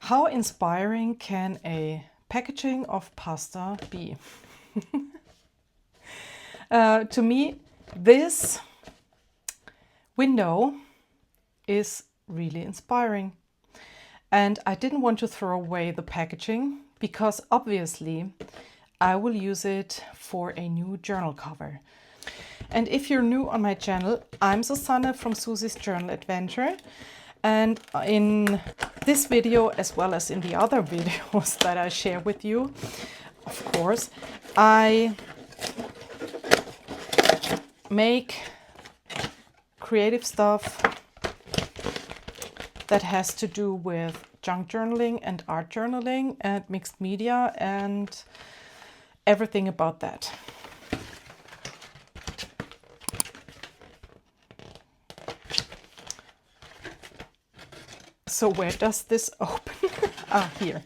How inspiring can a packaging of pasta be? To me, this window is really inspiring. And I didn't want to throw away the packaging because obviously I will use it for a new journal cover. And if you're new on my channel, I'm Susanne from Susie's Journal Adventure. And in this video, as well as in the other videos that I share with you, of course, I make creative stuff that has to do with junk journaling and art journaling and mixed media and everything about that. So where does this open? Here.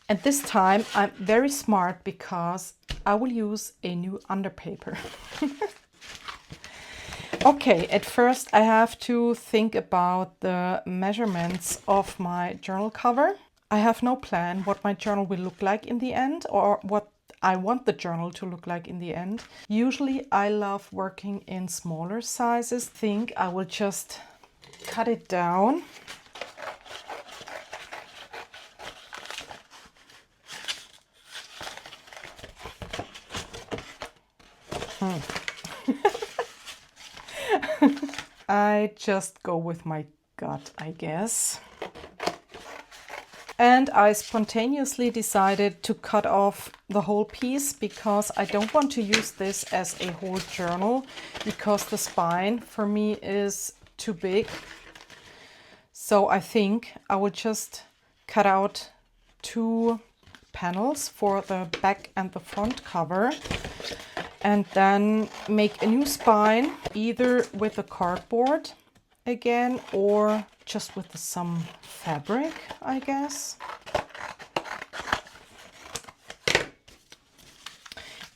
And this time I'm very smart because I will use a new underpaper. Okay, at first I have to think about the measurements of my journal cover. I have no plan what my journal will look like in the end or what I want the journal to look like in the end. Usually I love working in smaller sizes. Think I will just cut it down. I just go with my gut, I guess. And I spontaneously decided to cut off the whole piece because I don't want to use this as a whole journal because the spine for me is too big. So I think I will just cut out 2 panels for the back and the front cover and then make a new spine either with the cardboard again or just with some fabric, I guess.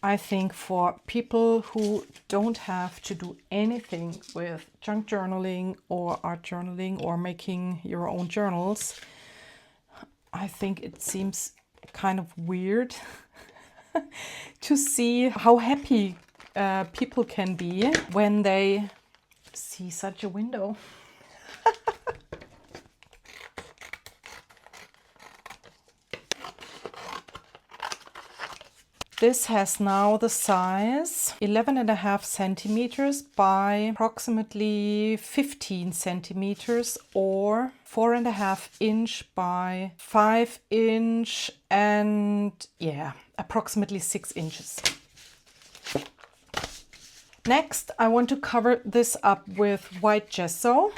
I think for people who don't have to do anything with junk journaling or art journaling or making your own journals, I think it seems kind of weird to see how happy people can be when they see such a window. This has now the size 11.5 centimeters by approximately 15 centimeters or 4.5 inch by 5 inch and yeah, approximately 6 inches. Next, I want to cover this up with white gesso.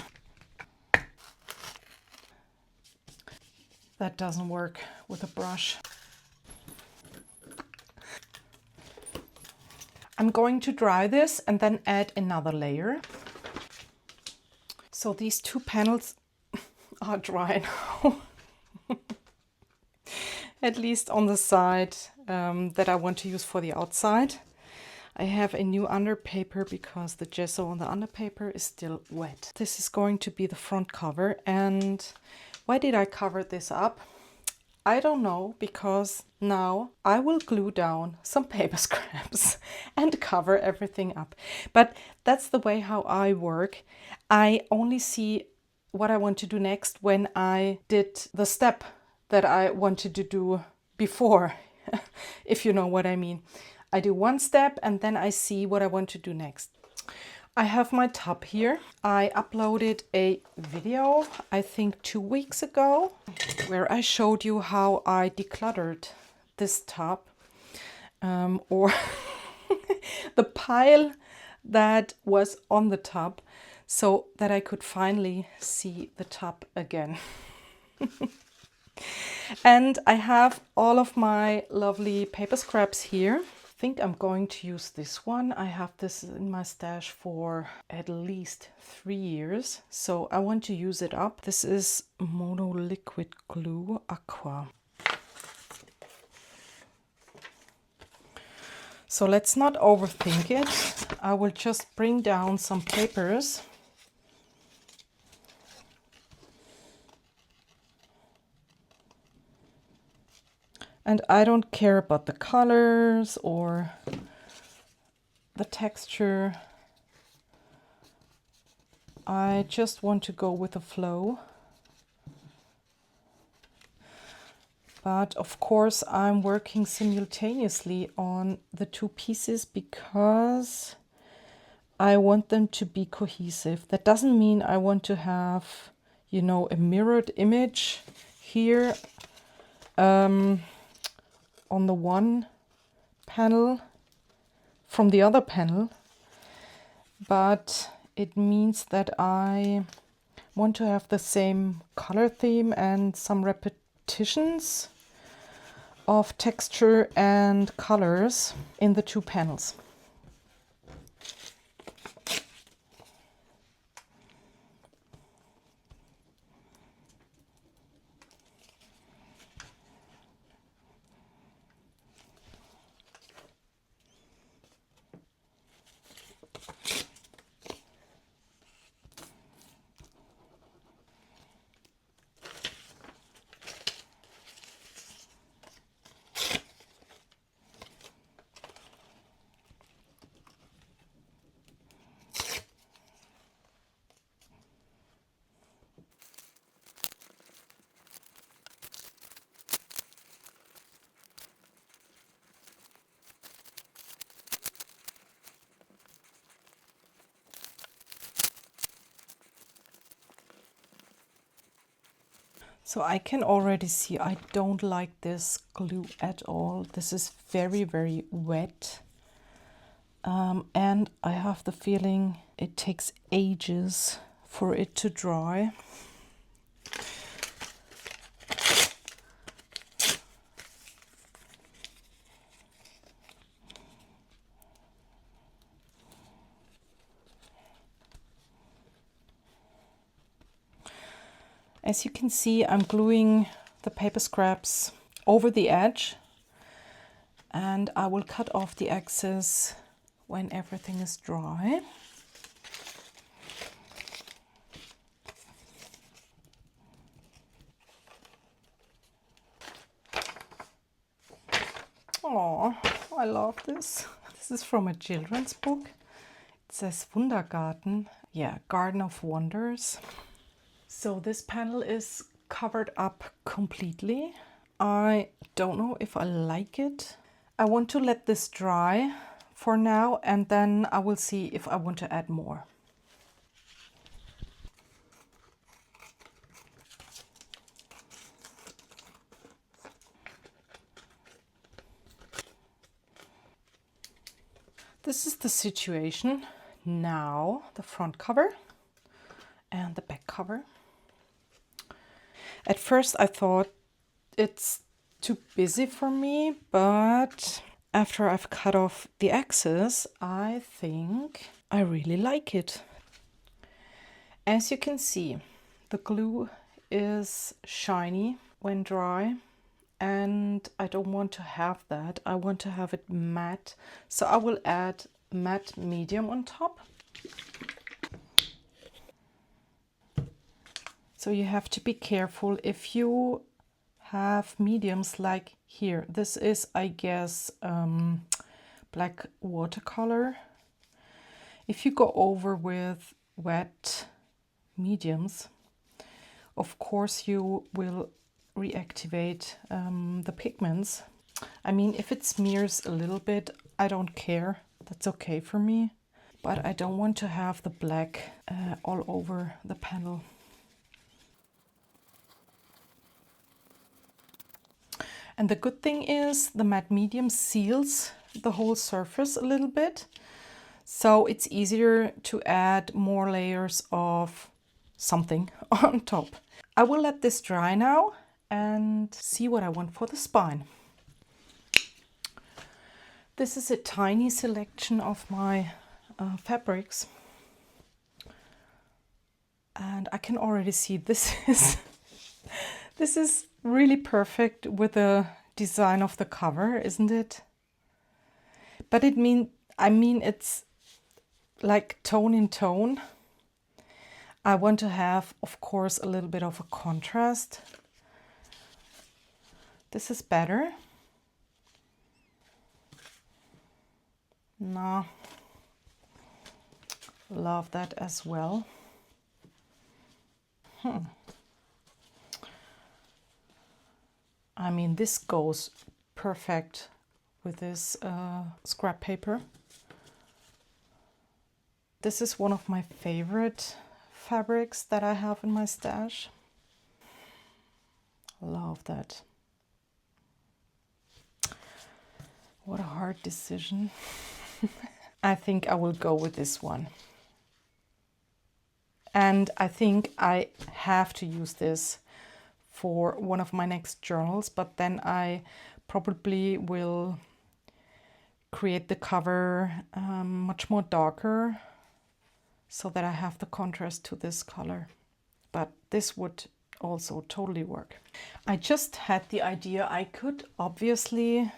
That doesn't work with a brush. I'm going to dry this and then add another layer. So these 2 panels are dry now. At least on the side that I want to use for the outside. I have a new underpaper because the gesso on the underpaper is still wet. This is going to be the front cover. And why did I cover this up? I don't know, because now I will glue down some paper scraps and cover everything up. But that's the way how I work. I only see what I want to do next when I did the step that I wanted to do before, if you know what I mean. I do one step and then I see what I want to do next. I have my tub here. I uploaded a video, I think 2 weeks ago, where I showed you how I decluttered this tub or the pile that was on the tub so that I could finally see the tub again. And I have all of my lovely paper scraps here. I think I'm going to use this one. I have this in my stash for at least 3 years, so I want to use it up. This is Mono Liquid Glue Aqua. So let's not overthink it. I will just bring down some papers. And I don't care about the colors or the texture. I just want to go with the flow. But of course, I'm working simultaneously on the two pieces because I want them to be cohesive. That doesn't mean I want to have, you know, a mirrored image here on the one panel from the other panel, but it means that I want to have the same color theme and some repetitions of texture and colors in the two panels. So I can already see I don't like this glue at all. This is very, very wet. And I have the feeling it takes ages for it to dry. As you can see, I'm gluing the paper scraps over the edge, and I will cut off the excess when everything is dry. Oh, I love this. This is from a children's book. It says Wundergarten. Yeah, Garden of Wonders. So this panel is covered up completely. I don't know if I like it. I want to let this dry for now, and then I will see if I want to add more. This is the situation now, the front cover and the back cover. At first I thought it's too busy for me, but after I've cut off the excess, I think I really like it. As you can see, the glue is shiny when dry, and I don't want to have that. I want to have it matte, so I will add matte medium on top. So you have to be careful if you have mediums like here. This is, I guess, black watercolor. If you go over with wet mediums, of course you will reactivate the pigments. I mean, if it smears a little bit, I don't care. That's okay for me. But I don't want to have the black all over the panel. And the good thing is the matte medium seals the whole surface a little bit. So it's easier to add more layers of something on top. I will let this dry now and see what I want for the spine. This is a tiny selection of my fabrics. And I can already see this is really perfect with the design of the cover, isn't it? But I mean it's like tone in tone. I want to have, of course, a little bit of a contrast. This is better. No, love that as well. I mean, this goes perfect with this scrap paper. This is one of my favorite fabrics that I have in my stash. Love that. What a hard decision. I think I will go with this one. And I think I have to use this for one of my next journals, but then I probably will create the cover much more darker so that I have the contrast to this color. But this would also totally work. I just had the idea I could obviously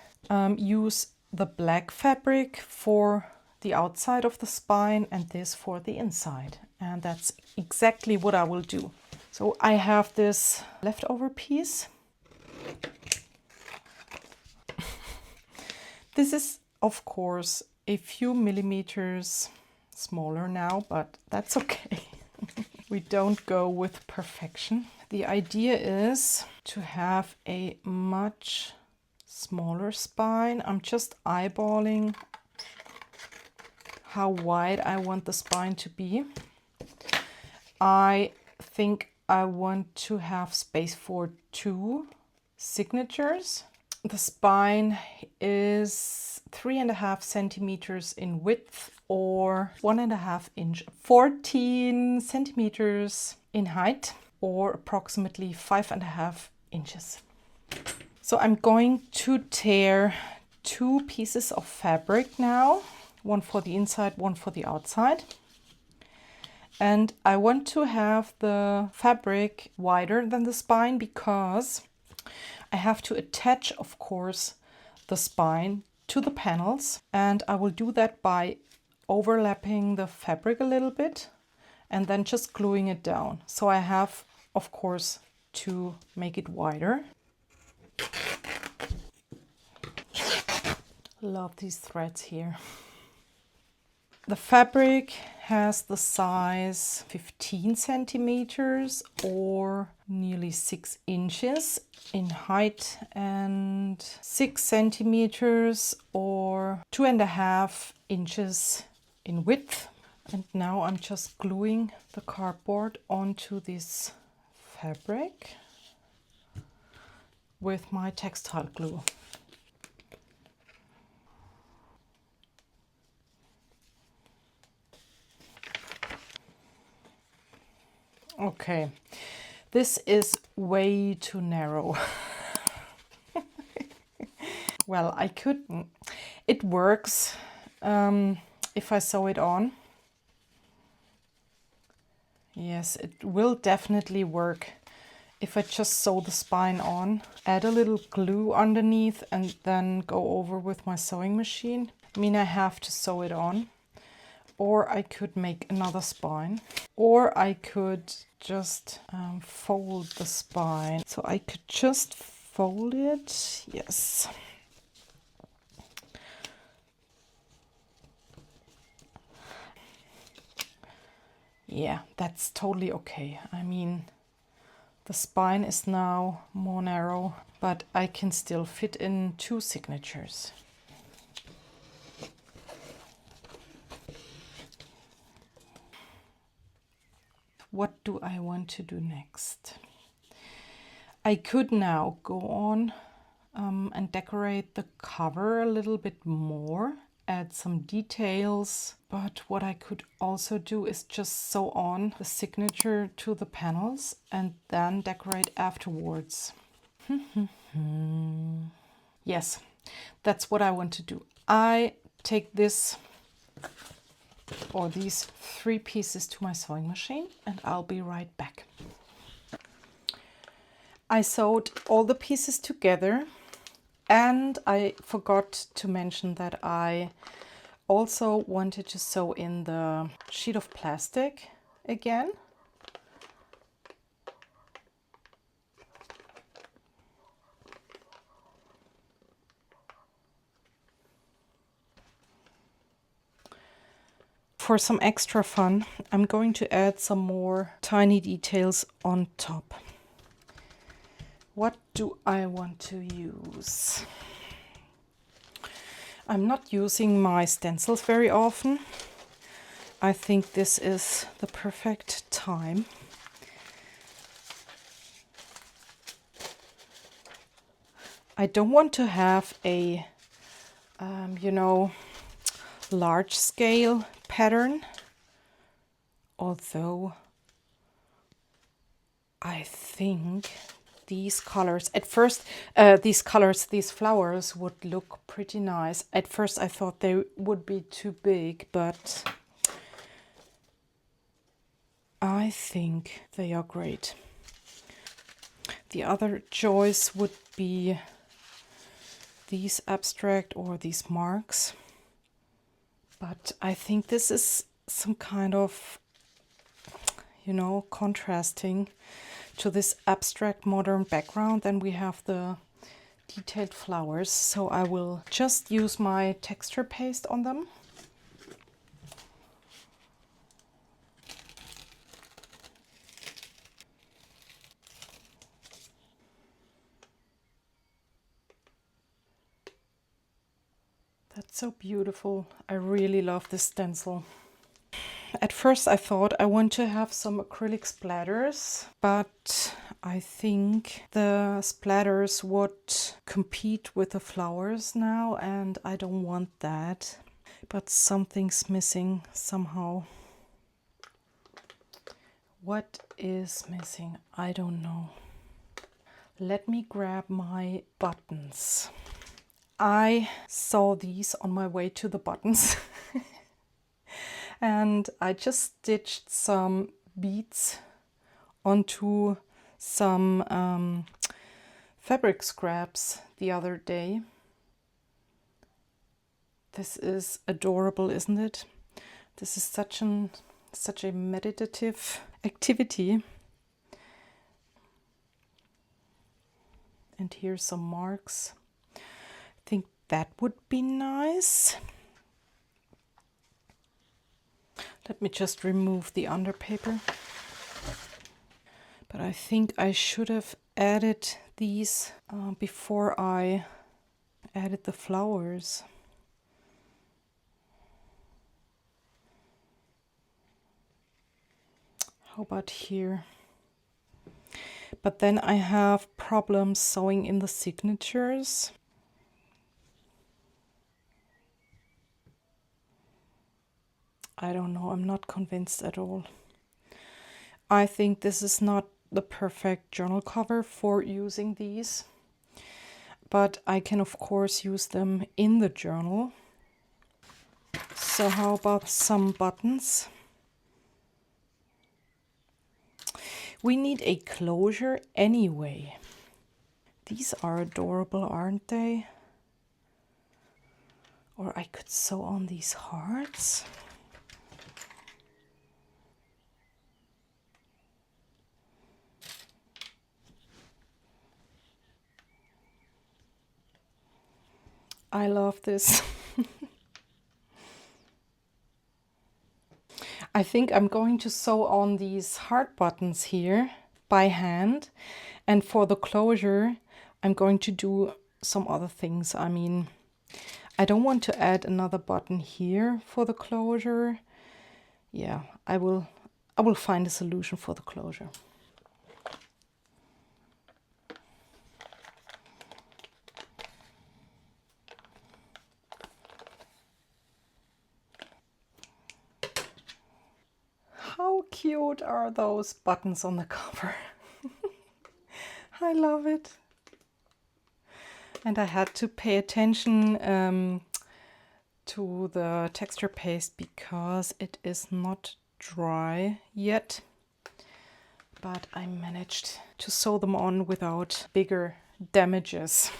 use the black fabric for the outside of the spine and this for the inside. And that's exactly what I will do. So I have this leftover piece. This is, of course, a few millimeters smaller now, but that's okay. We don't go with perfection. The idea is to have a much smaller spine. I'm just eyeballing how wide I want the spine to be. I think I want to have space for 2 signatures. The spine is 3.5 centimeters in width or 1.5 inch, 14 centimeters in height or approximately 5.5 inches. So I'm going to tear 2 pieces of fabric now, one for the inside, one for the outside. And I want to have the fabric wider than the spine because I have to attach, of course, the spine to the panels. And I will do that by overlapping the fabric a little bit and then just gluing it down. So I have, of course, to make it wider. Love these threads here. The fabric has the size 15 centimeters or nearly 6 inches in height and 6 centimeters or 2.5 inches in width. And now I'm just gluing the cardboard onto this fabric with my textile glue. Okay, this is way too narrow. Well, I could, it works if I sew it on. Yes, it will definitely work if I just sew the spine on, add a little glue underneath and then go over with my sewing machine. I mean, I have to sew it on. Or I could make another spine. Or I could just fold the spine. So I could just fold it. Yes. Yeah, that's totally okay. I mean, the spine is now more narrow, but I can still fit in 2 signatures. What do I want to do next? I could now go on and decorate the cover a little bit more, add some details, but what I could also do is just sew on the signature to the panels and then decorate afterwards. Yes, that's what I want to do. I take this or these 3 pieces to my sewing machine and I'll be right back. I sewed all the pieces together and I forgot to mention that I also wanted to sew in the sheet of plastic again. for some extra fun, I'm going to add some more tiny details on top. What do I want to use? I'm not using my stencils very often. I think this is the perfect time. I don't want to have a, you know, large scale pattern, although I think these colors, at first, these flowers would look pretty nice. At first I thought they would be too big, but I think they are great. The other choice would be these abstract or these marks. But I think this is some kind of, you know, contrasting to this abstract modern background. Then we have the detailed flowers. So I will just use my texture paste on them. That's so beautiful. I really love this stencil. At first I thought I want to have some acrylic splatters, but I think the splatters would compete with the flowers now, and I don't want that. But something's missing somehow. What is missing? I don't know. Let me grab my buttons. I saw these on my way to the buttons and I just stitched some beads onto some fabric scraps the other day. This is adorable, isn't it? This is such a meditative activity. And here's some marks. I think that would be nice. Let me just remove the underpaper. But I think I should have added these before I added the flowers. How about here? But then I have problems sewing in the signatures. I don't know, I'm not convinced at all. I think this is not the perfect journal cover for using these, but I can of course use them in the journal. So how about some buttons? We need a closure anyway. These are adorable, aren't they? Or I could sew on these hearts. I love this. I think I'm going to sew on these heart buttons here by hand, and for the closure I'm going to do some other things. I mean, I don't want to add another button here for the closure. Yeah, I will find a solution for the closure. How cute are those buttons on the cover? I love it. And I had to pay attention to the texture paste because it is not dry yet. But I managed to sew them on without bigger damages.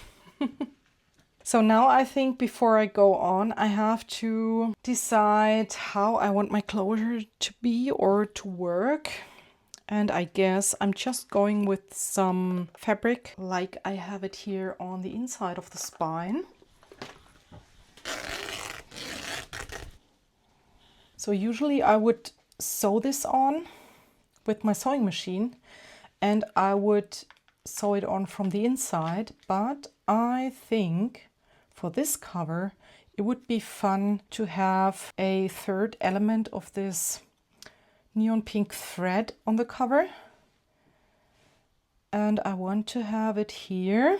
So now I think before I go on, I have to decide how I want my closure to be or to work. And I guess I'm just going with some fabric like I have it here on the inside of the spine. So usually I would sew this on with my sewing machine and I would sew it on from the inside, but I think for this cover it would be fun to have a third element of this neon pink thread on the cover. And I want to have it here.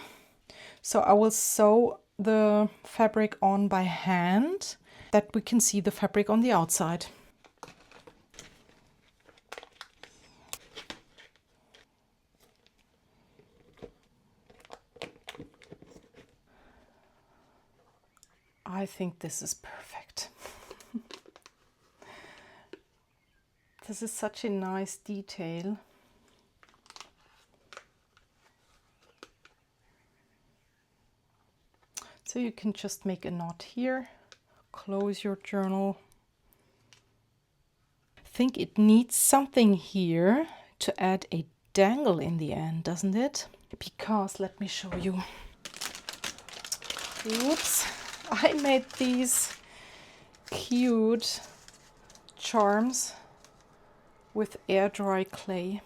So I will sew the fabric on by hand, that we can see the fabric on the outside. I think this is perfect. This is such a nice detail. So you can just make a knot here, close your journal. I think it needs something here to add a dangle in the end, doesn't it? Because let me show you. Oops, I made these cute charms with air dry clay.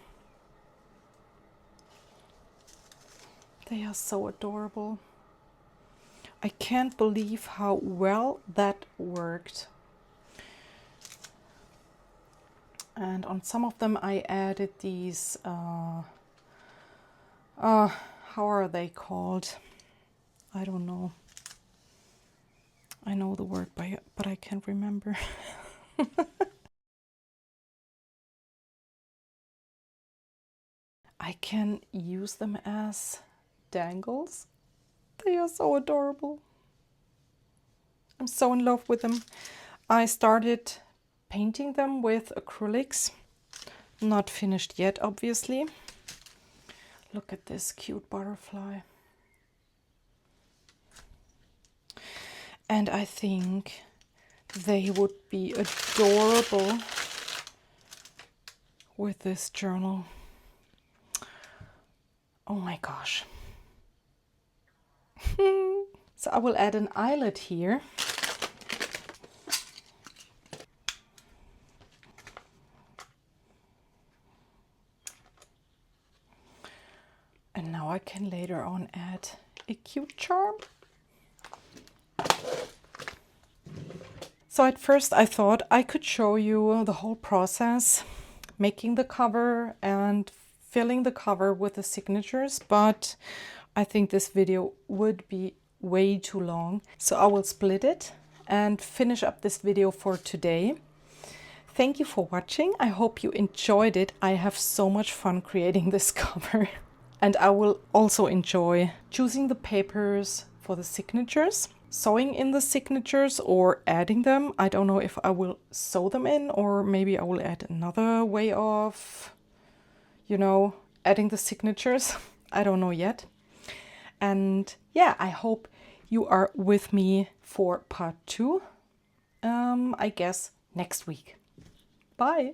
They are so adorable. I can't believe how well that worked. And on some of them I added these, how are they called? I don't know. I know the word, but I can't remember. I can use them as dangles. They are so adorable. I'm so in love with them. I started painting them with acrylics. Not finished yet, obviously. Look at this cute butterfly. And I think they would be adorable with this journal. Oh my gosh. So I will add an eyelet here. And now I can later on add a cute charm. So at first I thought I could show you the whole process, making the cover and filling the cover with the signatures, but I think this video would be way too long. So I will split it and finish up this video for today. Thank you for watching. I hope you enjoyed it. I have so much fun creating this cover. And I will also enjoy choosing the papers for the signatures, sewing in the signatures or adding them. I don't know if I will sew them in or maybe I will add another way of, you know, adding the signatures. I don't know yet. And yeah, I hope you are with me for part 2, I guess next week. Bye.